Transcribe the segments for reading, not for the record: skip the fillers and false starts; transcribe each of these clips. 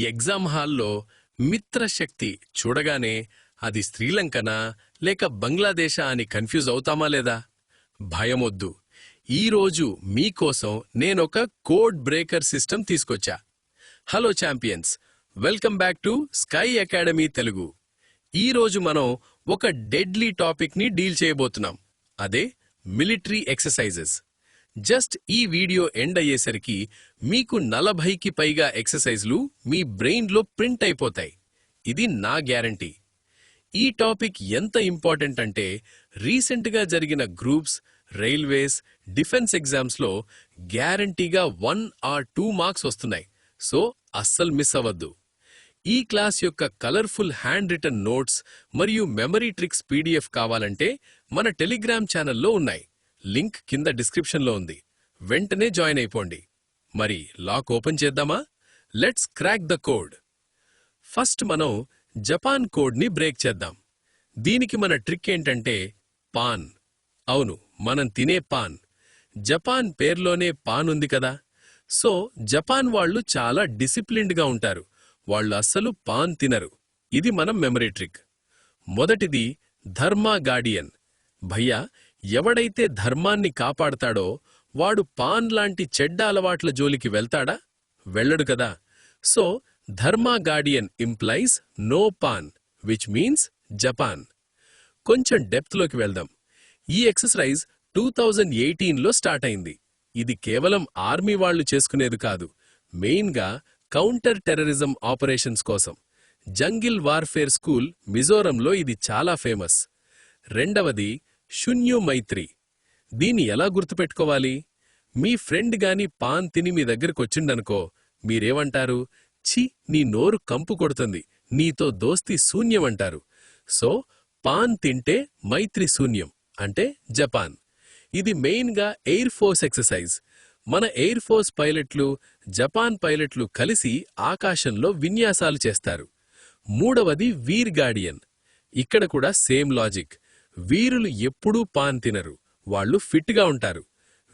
Exam హాల్లో మిత్రశక్తి చూడగానే అది శ్రీలంకనా లేక బంగ్లాదేశా అని కన్ఫ్యూజ్ అవుతామా లేదా? భయమొద్దు. ఈరోజు మీకోసం నేనొక కోడ్ బ్రేకర్ సిస్టమ్ తీసుకొచ్చా. Hello champions, welcome back to sky academy Telugu. ఈరోజు మనం ఒక డెడ్లీ టాపిక్ని డీల్ చేయబోతున్నాం. అదే మిలిటరీ ఎక్సర్సైజెస్. జస్ట్ ఈ వీడియో ఎండ్ అయ్యేసరికి మీకు 40కి పైగా ఎక్సర్సైజ్లు మీ బ్రెయిన్లో ప్రింట్ అయిపోతాయి. ఇది నా గ్యారంటీ. ఈ టాపిక్ ఎంత ఇంపార్టెంట్ అంటే రీసెంట్గా జరిగిన గ్రూప్స్, రైల్వేస్, డిఫెన్స్ ఎగ్జామ్స్లో గ్యారంటీగా 1 or 2 మార్క్స్ వస్తున్నాయి. సో అస్సలు మిస్ అవ్వద్దు. ఈ క్లాస్ యొక్క కలర్ఫుల్ హ్యాండ్ రిటన్ నోట్స్ మరియు మెమరీ ట్రిక్స్ పీడిఎఫ్ కావాలంటే మన టెలిగ్రామ్ ఛానల్లో ఉన్నాయి. లింక్ కింద డిస్క్రిప్షన్లో ఉంది. వెంటనే జాయిన్ అయిపోండి. మరి లాక్ ఓపెన్ చేద్దామా? Let's crack the code. First మనం జపాన్ కోడ్ని బ్రేక్ చేద్దాం. దీనికి మన ట్రిక్ ఏంటంటే పాన్. అవును, మనం తినే పాన్. జపాన్ పేర్లోనే పాన్ ఉంది కదా. సో జపాన్ వాళ్ళు చాలా డిసిప్లిన్డ్గా ఉంటారు. వాళ్ళు అస్సలు పాన్ తినరు. ఇది మనం మెమరీ ట్రిక్. మొదటిది ధర్మా గార్డియన్. భయ్యా, ఎవడైతే ధర్మాన్ని కాపాడతాడో వాడు పాన్ లాంటి చెడ్డ అలవాట్ల జోలికి వెళ్తాడా? వెళ్ళడు కదా. So Dharma guardian implies no pan, which means Japan. కొంచెం డెప్త్లోకి వెళ్దాం. ఈ ఎక్సర్సైజ్ 2018లో స్టార్ట్ అయింది. ఇది కేవలం ఆర్మీ వాళ్లు చేసుకునేది కాదు. మెయిన్గా కౌంటర్ టెర్రరిజం ఆపరేషన్స్ కోసం. జంగిల్ వార్ఫేర్ స్కూల్ మిజోరంలో ఇది చాలా ఫేమస్. రెండవది శూన్యు మైత్రి. దీన్ని ఎలా గుర్తుపెట్టుకోవాలి? మీ ఫ్రెండ్ గాని పాన్ తిని మీ దగ్గరకొచ్చిండనుకో, మీరేమంటారు? ఛీ, నీ నోరు కంపు కొడుతుంది, నీతో దోస్తి శూన్యమంటారు. సో పాన్ తింటే మైత్రి శూన్యం అంటే జపాన్. ఇది మెయిన్గా ఎయిర్ ఫోర్స్ ఎక్సర్సైజ్. మన ఎయిర్ ఫోర్స్ పైలట్లు, జపాన్ పైలట్లు కలిసి ఆకాశంలో విన్యాసాలు చేస్తారు. మూడవది వీర్ గార్డియన్. ఇక్కడ కూడా సేమ్ లాజిక్. వీరులు ఎప్పుడూ పాన్ తినరు, వాళ్ళు ఫిట్గా ఉంటారు.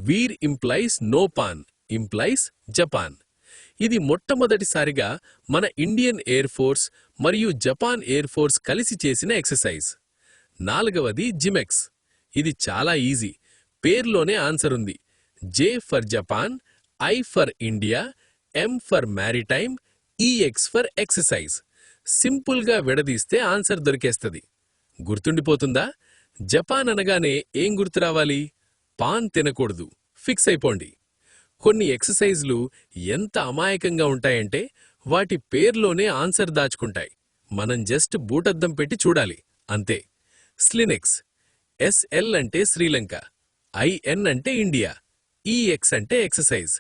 Veer implies no pan, implies Japan. ఇది మొట్టమొదటిసారిగా మన ఇండియన్ ఎయిర్ ఫోర్స్ మరియు జపాన్ ఎయిర్ ఫోర్స్ కలిసి చేసిన ఎక్సర్సైజ్. నాలుగవది జిమెక్స్. ఇది చాలా ఈజీ. పేర్లోనే ఆన్సర్ ఉంది. J for Japan, I for India, M for maritime, EX for exercise. సింపుల్గా విడదీస్తే ఆన్సర్ దొరికేస్తుంది. గుర్తుండిపోతుందా? జపాన్ అనగానే ఏం గుర్తు రావాలి? పాన్ తినకూడదు. ఫిక్స్ అయిపోండి. కొన్ని ఎక్సర్సైజ్లు ఎంత అమాయకంగా ఉంటాయంటే వాటి పేర్లోనే ఆన్సర్ దాచుకుంటాయి. మనం జస్ట్ బూటద్దం పెట్టి చూడాలి అంతే. స్లినెక్స్. ఎస్ఎల్ అంటే శ్రీలంక, ఐఎన్ అంటే ఇండియా, ఈఎక్స్ అంటే ఎక్సర్సైజ్.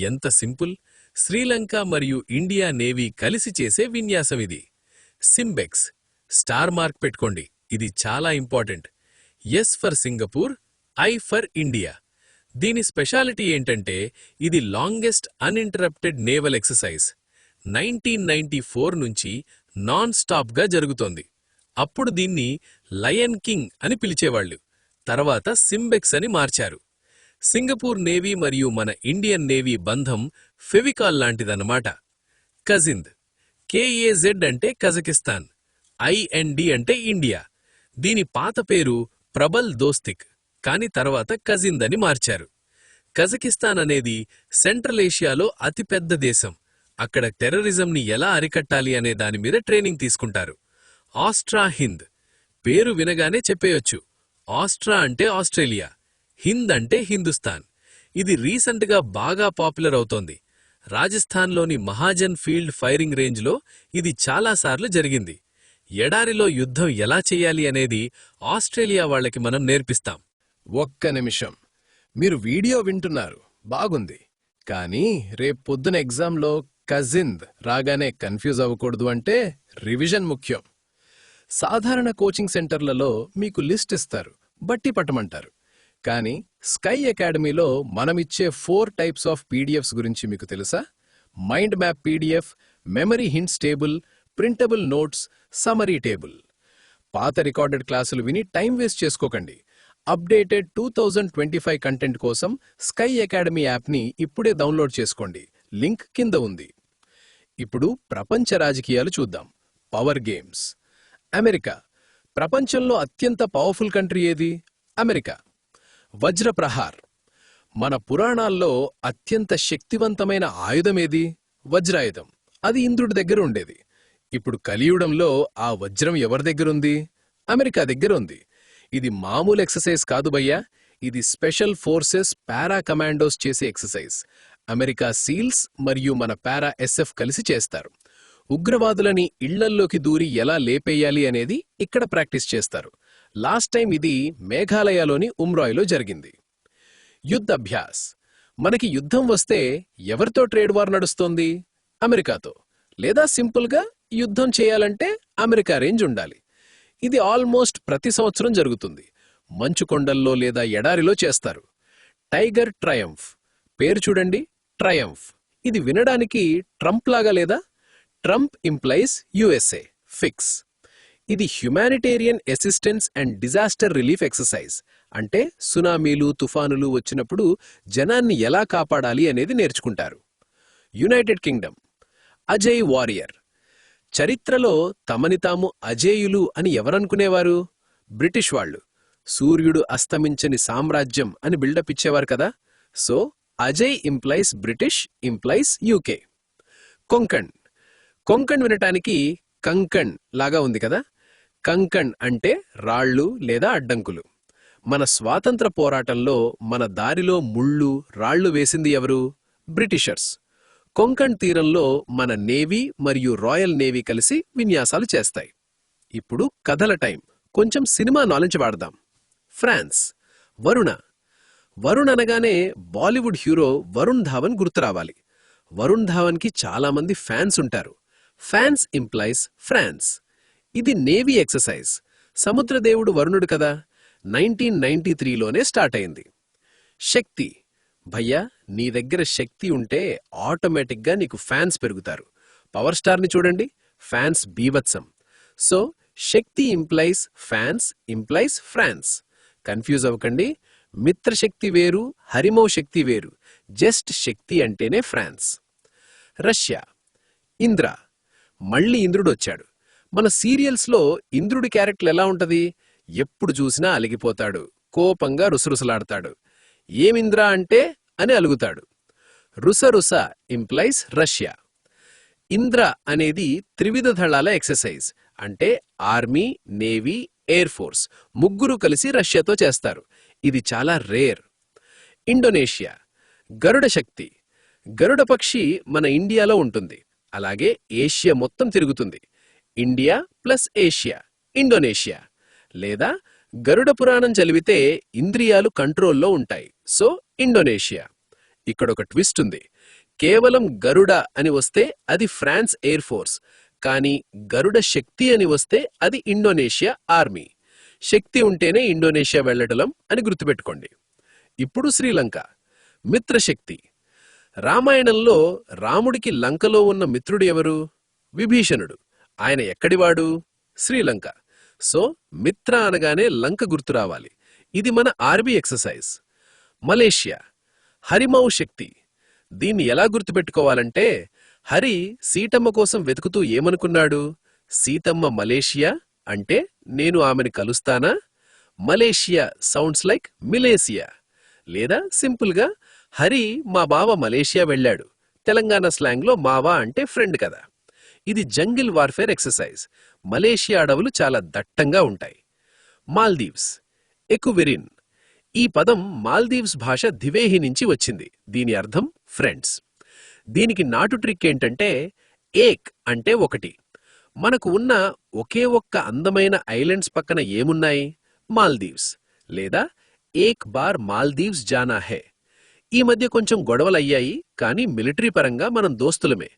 ఎంత సింపుల్! శ్రీలంక మరియు ఇండియా నేవీ కలిసి చేసే విన్యాసం ఇది. సింబెక్స్. స్టార్ మార్క్ పెట్టుకోండి, ఇది చాలా important. S for Singapore, I for India. దీని స్పెషాలిటీ ఏంటంటే ఇది లాంగెస్ట్ అన్ఇంటరప్టెడ్ నేవల్ ఎక్సర్సైజ్. 1994 నుంచి నాన్ స్టాప్గా జరుగుతోంది. అప్పుడు దీన్ని లయన్ కింగ్ అని పిలిచేవాళ్లు. తర్వాత సింబెక్స్ అని మార్చారు. సింగపూర్ నేవీ మరియు మన ఇండియన్ నేవీ బంధం ఫెవికాల్ లాంటిదన్నమాట. కజింద్. కేఏజెడ్ అంటే కజకిస్తాన్, ఐఎన్డి అంటే ఇండియా. దీని పాత పేరు ప్రబల్ దోస్తిక్, కాని తర్వాత కజింద్ అని మార్చారు. కజకిస్తాన్ అనేది సెంట్రల్ ఏషియాలో అతిపెద్ద దేశం. అక్కడ టెర్రరిజంని ఎలా అరికట్టాలి అనే దాని మీద ట్రైనింగ్ తీసుకుంటారు. ఆస్ట్రా హింద్. పేరు వినగానే చెప్పేయొచ్చు. ఆస్ట్రా అంటే ఆస్ట్రేలియా, హింద్ అంటే హిందుస్థాన్. ఇది రీసెంట్గా బాగా పాపులర్ అవుతోంది. రాజస్థాన్లోని మహాజన్ ఫీల్డ్ ఫైరింగ్ రేంజ్లో ఇది చాలాసార్లు జరిగింది. ఎడారిలో యుద్ధం ఎలా చెయ్యాలి అనేది ఆస్ట్రేలియా వాళ్లకి మనం నేర్పిస్తాం. ఒక్క నిమిషం. మీరు వీడియో వింటున్నారు, బాగుంది. కానీ రేపొద్దున ఎగ్జామ్లో కజింద్ రాగానే కన్ఫ్యూజ్ అవ్వకూడదు అంటే రివిజన్ ముఖ్యం. సాధారణ కోచింగ్ సెంటర్లలో మీకు లిస్ట్ ఇస్తారు, బట్టి పట్టమంటారు. కానీ స్కై అకాడమీలో మనమిచ్చే 4 టైప్స్ ఆఫ్ పీడిఎఫ్స్ గురించి మీకు తెలుసా? Mind map PDF, memory hints table, printable notes, summary table. పాత రికార్డెడ్ క్లాసులు విని టైం వేస్ట్ చేసుకోకండి. అప్డేటెడ్ 2025 కంటెంట్ కోసం స్కై అకాడమీ యాప్ని ఇప్పుడే డౌన్లోడ్ చేసుకోండి. లింక్ కింద ఉంది. ఇప్పుడు ప్రపంచ రాజకీయాలు చూద్దాం. Power games. అమెరికా. ప్రపంచంలో అత్యంత పవర్ఫుల్ కంట్రీ ఏది? అమెరికా. వజ్రప్రహార్. మన పురాణాల్లో అత్యంత శక్తివంతమైన ఆయుధమేది? వజ్రాయుధం. అది ఇంద్రుడి దగ్గర ఉండేది. ఇప్పుడు కలియుగంలో ఆ వజ్రం ఎవరి దగ్గరుంది? అమెరికా దగ్గర ఉంది. ఇది మామూలు ఎక్సర్సైజ్ కాదు భయ్యా, ఇది స్పెషల్ ఫోర్సెస్ పారా కమాండోస్ చేసే ఎక్సర్సైజ్. అమెరికా సీల్స్ మరియు మన పారా ఎస్ఎఫ్ కలిసి చేస్తారు. ఉగ్రవాదులని ఇళ్లల్లోకి దూరి ఎలా లేపేయాలి అనేది ఇక్కడ ప్రాక్టీస్ చేస్తారు. లాస్ట్ టైం ఇది మేఘాలయలోని ఉమ్రాయిలో జరిగింది. యుద్ధభ్యాస్. మనకి యుద్ధం వస్తే ఎవరితో ట్రేడ్ వార్ నడుస్తోంది? అమెరికాతో. లేదా సింపుల్గా యుద్ధం చేయాలంటే అమెరికా రేంజ్ ఉండాలి. ఇది ఆల్మోస్ట్ ప్రతి సంవత్సరం జరుగుతుంది. మంచుకొండల్లో లేదా ఎడారిలో చేస్తారు. Tiger triumph. పేరు చూడండి, ట్రయంఫ్. ఇది వినడానికి ట్రంప్ లాగా లేదా? Trump implies USA. ఫిక్స్. ఇది humanitarian assistance and disaster relief exercise. అంటే సునామీలు, తుఫానులు వచ్చినప్పుడు జనాన్ని ఎలా కాపాడాలి అనేది నేర్చుకుంటారు. United Kingdom. అజయ్ వారియర్. చరిత్రలో తమని తాము అజేయులు అని ఎవరనుకునేవారు? బ్రిటిష్ వాళ్ళు. సూర్యుడు అస్తమించని సామ్రాజ్యం అని బిల్డప్ ఇచ్చేవారు కదా. So Ajay implies British, implies UK. Konkan. Konkan వినటానికి కంకణ్ లాగా ఉంది కదా. కంకణ్ అంటే రాళ్ళు లేదా అడ్డంకులు. మన స్వాతంత్ర పోరాటంలో మన దారిలో ముళ్ళు, రాళ్లు వేసింది ఎవరు? బ్రిటిషర్స్. కొంకణ్ తీరంలో మన నేవీ మరియు రాయల్ నేవీ కలిసి విన్యాసాలు చేస్తాయి. ఇప్పుడు కథల టైం. కొంచెం సినిమా నాలెడ్జ్ వాడదాం. ఫ్రాన్స్. వరుణ. వరుణ్ అనగానే బాలీవుడ్ హీరో వరుణ్ ధావన్ గుర్తురావాలి. వరుణ్ ధావన్కి చాలామంది ఫ్యాన్స్ ఉంటారు. Fans implies France. ఇది నేవీ ఎక్సర్సైజ్. సముద్రదేవుడు వరుణుడు కదా. 1993లోనే స్టార్ట్ అయింది. శక్తి. భయ్యా, నీ దగ్గర శక్తి ఉంటే ఆటోమేటిక్గా నీకు ఫ్యాన్స్ పెరుగుతారు. పవర్ స్టార్ని చూడండి, ఫ్యాన్స్ బీభత్సం. So Shakti implies fans, implies France. Confuse అవ్వకండి. మిత్రశక్తి వేరు, హరిమౌ శక్తి వేరు. జస్ట్ శక్తి అంటేనే ఫ్రాన్స్. రష్యా. ఇంద్ర. మళ్ళీ ఇంద్రుడొచ్చాడు. మన సీరియల్స్లో ఇంద్రుడి క్యారెక్టర్ ఎలా ఉంటది? ఎప్పుడు చూసినా అలిగిపోతాడు, కోపంగా రుసరుసలాడతాడు. ఏమింద్ర అంటే అని అలుగుతాడు. రుసరుస ఇంప్లైస్ రష్యా. ఇంద్ర అనేది త్రివిధ దళాల ఎక్సర్సైజ్. అంటే ఆర్మీ, నేవీ, ఎయిర్ ఫోర్స్ ముగ్గురు కలిసి రష్యాతో చేస్తారు. ఇది చాలా రేర్. ఇండోనేషియా. గరుడ శక్తి. గరుడ పక్షి మన ఇండియాలో ఉంటుంది. అలాగే ఏషియా మొత్తం తిరుగుతుంది. India plus Asia, Indonesia. లేదా గరుడ పురాణం చదివితే ఇంద్రియాలు కంట్రోల్లో ఉంటాయి. So Indonesia. ఇక్కడొక ట్విస్ట్ ఉంది. కేవలం గరుడ అని వస్తే అది ఫ్రాన్స్ ఎయిర్ ఫోర్స్. కానీ గరుడ శక్తి అని వస్తే అది ఇండోనేషియా ఆర్మీ. శక్తి ఉంటేనే ఇండోనేషియా వెళ్లటం అని గుర్తుపెట్టుకోండి. ఇప్పుడు శ్రీలంక. మిత్రశక్తి. రామాయణంలో రాముడికి లంకలో ఉన్న మిత్రుడు ఎవరు? విభీషణుడు. ఆయన ఎక్కడివాడు? శ్రీలంక. సో మిత్ర అనగానే లంక గుర్తు రావాలి. ఇది మన ఆర్మీ ఎక్సర్సైజ్. మలేషియా. హరిమౌ శక్తి. దీన్ని ఎలా గుర్తుపెట్టుకోవాలంటే, హరి సీతమ్మ కోసం వెతుకుతూ ఏమనుకున్నాడు? సీతమ్మ మలేషియా అంటే నేను ఆమెను కలుస్తానా? మలేషియా సౌండ్స్ లైక్ మిలేసియా. లేదా సింపుల్గా హరి మా బావ మలేషియా వెళ్ళాడు. తెలంగాణ స్లాంగ్లో మావా అంటే ఫ్రెండ్ కదా. ఇది జంగిల్ వార్ఫేర్ ఎక్సర్సైజ్. మలేషియా అడవులు చాలా దట్టంగా ఉంటాయి. మాల్దీవ్స్. ఎకువెరిన్. ఈ పదం మాల్దీవ్స్ భాష దివేహి నుంచి వచ్చింది. దీని అర్థం ఫ్రెండ్స్. దీనికి నాటు ట్రిక్ ఏంటంటే, ఏక్ అంటే ఒకటి. మనకు ఉన్న ఒకే ఒక్క అందమైన ఐలాండ్స్ పక్కన ఏమున్నాయి? మాల్దీవ్స్. లేదా ఏక్ బార్ మాల్దీవ్స్ జానా హే. ఈ మధ్య కొంచెం గొడవలయ్యాయి, కానీ మిలిటరీ పరంగా మనం దోస్తులమే.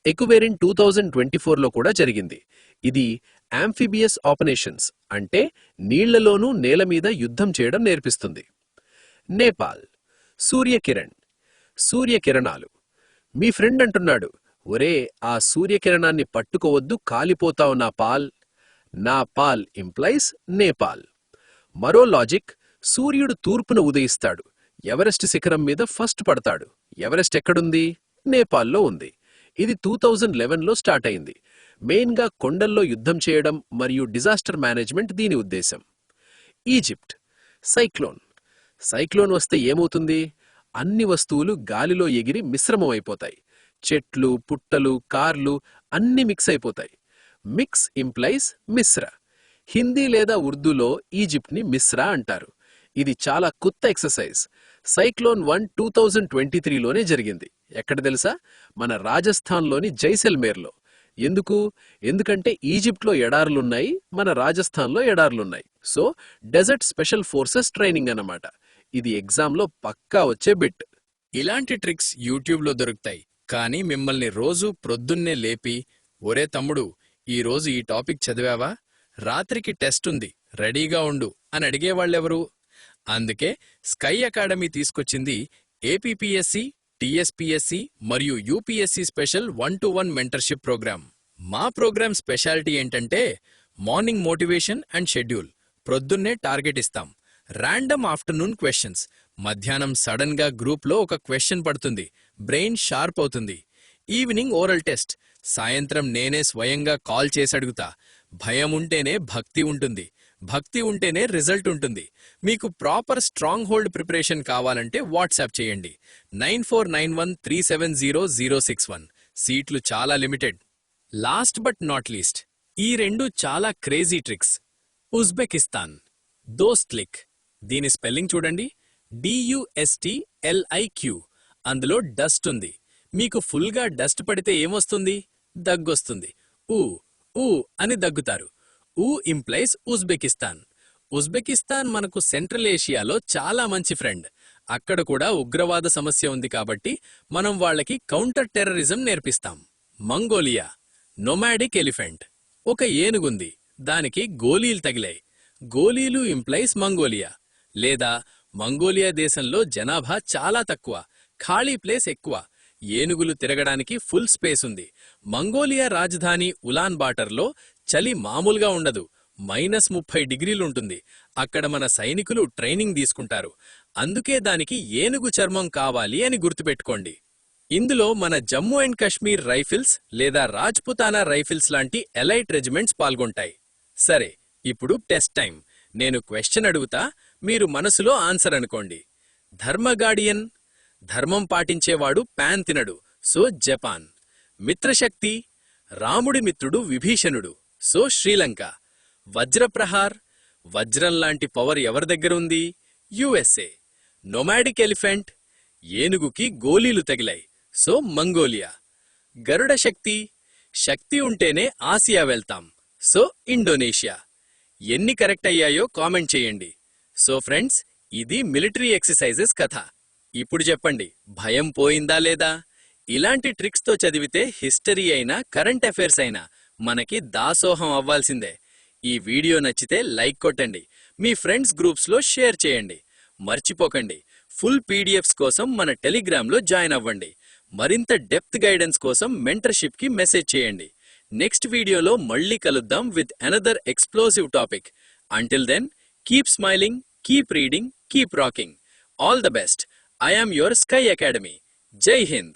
ఎకువెరిన్ 2024లో కూడా జరిగింది. ఇది ఆంఫిబియస్ ఆపరేషన్స్ అంటే నీళ్లలోనూ నేల మీద యుద్ధం చేయడం నేర్పిస్తుంది. నేపాల్. సూర్యకిరణ్. సూర్యకిరణాలు. మీ ఫ్రెండ్ అంటున్నాడు, ఒరే ఆ సూర్యకిరణాన్ని పట్టుకోవద్దు, కాలిపోతావు నా పాల్. నా పాల్ ఇంప్లైస్ నేపాల్. మరో లాజిక్, సూర్యుడు తూర్పున ఉదయిస్తాడు. ఎవరెస్ట్ శిఖరం మీద ఫస్ట్ పడతాడు. ఎవరెస్ట్ ఎక్కడుంది? నేపాల్లో ఉంది. ఇది 2011లో స్టార్ట్ అయింది. మెయిన్గా కొండల్లో యుద్ధం చేయడం మరియు డిజాస్టర్ మేనేజ్మెంట్ దీని ఉద్దేశం. ఈజిప్ట్ సైక్లోన్ వస్తే ఏమవుతుంది? అన్ని వస్తువులు గాలిలో ఎగిరి మిశ్రమం అయిపోతాయి. చెట్లు, పుట్టలు, కార్లు అన్ని మిక్స్ అయిపోతాయి. మిక్స్ ఇంప్లైస్ మిశ్ర. హిందీ లేదా ఉర్దూలో ఈజిప్ట్ని మిశ్రా అంటారు. ఇది చాలా కొత్త ఎక్సర్సైజ్. సైక్లోన్ 1 2023లోనే జరిగింది. ఎక్కడ తెలుసా? మన రాజస్థాన్లోని జైసల్మేర్లో. ఎందుకంటే ఈజిప్ట్లో ఎడారులున్నాయి, మన రాజస్థాన్లో ఎడారులున్నాయి. So desert special forces training అన్నమాట. ఇది ఎగ్జామ్లో పక్కా వచ్చే బిట్. ఇలాంటి ట్రిక్స్ యూట్యూబ్లో దొరుకుతాయి, కానీ మిమ్మల్ని రోజూ ప్రొద్దున్నే లేపి, ఒరే తమ్ముడు, ఈరోజు ఈ టాపిక్ చదివావా? రాత్రికి టెస్ట్ ఉంది, రెడీగా ఉండు అని అడిగేవాళ్ళెవరు? అందుకే స్కై అకాడమీ తీసుకొచ్చింది ఏపీపీఎస్సీ, టీఎస్పీఎస్సీ మరియు UPSC special 1-to-1 mentorship programme. మా ప్రోగ్రామ్ స్పెషాలిటీ ఏంటంటే మార్నింగ్ మోటివేషన్ అండ్ షెడ్యూల్. ప్రొద్దున్నే టార్గెట్ ఇస్తాం. Random afternoon questions. మధ్యాహ్నం సడన్ గా గ్రూప్లో ఒక క్వశ్చన్ పడుతుంది, బ్రెయిన్ షార్ప్ అవుతుంది. Evening oral test. సాయంత్రం నేనే స్వయంగా కాల్ చేసి అడుగుతా. భయం ఉంటేనే భక్తి ఉంటుంది, భక్తి ఉంటేనే రిజల్ట్ ఉంటుంది. మీకు ప్రాపర్ స్ట్రాంగ్ హోల్డ్ ప్రిపరేషన్ కావాలంటే వాట్సాప్ చేయండి 9491370061. సీట్లు చాలా limited. Last but not least, ఈ రెండు చాలా క్రేజీ ట్రిక్స్. ఉజ్బెకిస్తాన్ దోస్ట్లిక్. దీని స్పెల్లింగ్ చూడండి, DUSTLIQ. అందులో డస్ట్ ఉంది. మీకు ఫుల్గా డస్ట్ పడితే ఏమొస్తుంది? దగ్గొస్తుంది. ఊ ఊ అని దగ్గుతారు. ఊ ఇంప్లైస్ ఉజ్బెకిస్తాన్. ఉజ్బెకిస్తాన్ మనకు సెంట్రల్ ఏషియాలో చాలా మంచి ఫ్రెండ్. అక్కడ కూడా ఉగ్రవాద సమస్య ఉంది కాబట్టి మనం వాళ్ళకి కౌంటర్ టెర్రరిజం నేర్పిస్తాం. Mongolia nomadic elephant. ఒక ఏనుగుంది, దానికి గోలీలు తగిలాయి. గోలీలు ఇంప్లైస్ మంగోలియా. లేదా మంగోలియా దేశంలో జనాభా చాలా తక్కువ, ఖాళీ ప్లేస్ ఎక్కువ, ఏనుగులు తిరగడానికి ఫుల్ స్పేస్ ఉంది. మంగోలియా రాజధాని ఉలాన్ బాటర్లో చలి మామూలుగా ఉండదు, -30 డిగ్రీలుంటుంది. అక్కడ మన సైనికులు ట్రైనింగ్ తీసుకుంటారు. అందుకే దానికి ఏనుగు చర్మం కావాలి అని గుర్తుపెట్టుకోండి. ఇందులో మన జమ్మూ అండ్ కశ్మీర్ రైఫిల్స్ లేదా రాజ్పుతానా రైఫిల్స్ లాంటి ఎలైట్ రెజిమెంట్స్ పాల్గొంటాయి. సరే, ఇప్పుడు టెస్ట్ టైం. నేను క్వశ్చన్ అడుగుతా, మీరు మనసులో ఆన్సర్ అనుకోండి. ధర్మగాడియన్. ధర్మం పాటించేవాడు పాన్ తినడు, సో జపాన్. మిత్రశక్తి. రాముడి మిత్రుడు విభీషణుడు, సో శ్రీలంక. వజ్రప్రహార్. వజ్రం లాంటి పవర్ ఎవరి దగ్గరుంది? USA. Nomadic elephant. ఏనుగుకి గోలీలు తగిలాయి, సో మంగోలియా. గరుడ శక్తి. శక్తి ఉంటేనే ఆసియా వెళ్తాం, సో ఇండోనేషియా. ఎన్ని కరెక్ట్ అయ్యాయో కామెంట్ చేయండి. సో ఫ్రెండ్స్, ఇది మిలిటరీ ఎక్సర్సైజెస్ కథ. ఇప్పుడు చెప్పండి, భయం పోయిందా లేదా? ఇలాంటి ట్రిక్స్తో చదివితే హిస్టరీ అయినా కరెంట్ అఫైర్స్ అయినా మనకి దాసోహం అవ్వాల్సిందే. ఈ వీడియో నచ్చితే లైక్ కొట్టండి, మీ ఫ్రెండ్స్ గ్రూప్స్లో షేర్ చేయండి. మర్చిపోకండి, ఫుల్ PDFs కోసం మన టెలిగ్రామ్లో జాయిన్ అవ్వండి. మరింత డెప్త్ గైడెన్స్ కోసం మెంటర్షిప్కి మెసేజ్ చేయండి. నెక్స్ట్ వీడియోలో మళ్ళీ కలుద్దాం with another explosive topic. Until then, keep smiling, keep reading, keep rocking. All the best. I am your Sky Academy. Jai Hind.